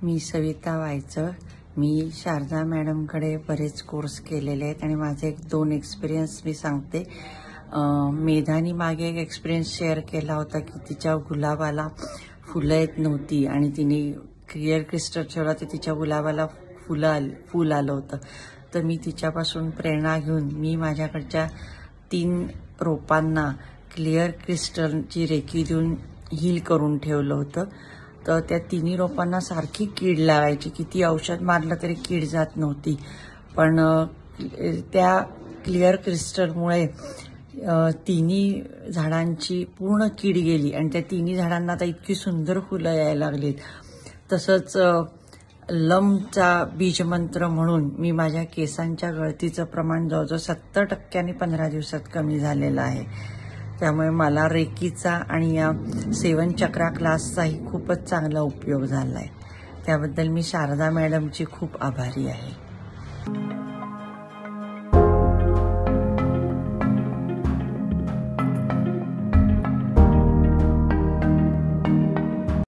मी सविता वायचळ. मी शारदा मॅडमकडे बरेच कोर्स केलेले आहेत आणि माझे 1-2 एक्सपिरियन्स मी सांगते. मेधानी मागे एक एक्सपिरियन्स शेअर केला होता की तिच्या गुलाबाला फुलं येत नव्हती आणि तिने क्लिअर क्रिस्टल ठेवला तर तिच्या गुलाबाला फूल आलं होतं. तर मी तिच्यापासून प्रेरणा घेऊन मी माझ्याकडच्या 3 रोपांना क्लिअर क्रिस्टलची रेकी देऊन हील करून ठेवलं होतं. तर त्या 3 रोपांना सारखी कीड लावायची, किती औषध मारलं तरी कीड जात नव्हती. पण त्या क्लिअर क्रिस्टलमुळे 3 झाडांची पूर्ण कीड गेली आणि त्या 3 झाडांना आता इतकी सुंदर फुलं यायला लागलीत. तसंच लमचा बीजमंत्र म्हणून मी माझ्या केसांच्या गळतीचं प्रमाण जवळजवळ 70% 15 दिवसात कमी झालेलं आहे. त्यामुळे मला रेकीचा आणि या 7 चक्रा क्लासचाही खूपच चांगला उपयोग झाला आहे. त्याबद्दल मी शारदा मॅडमची खूप आभारी आहे.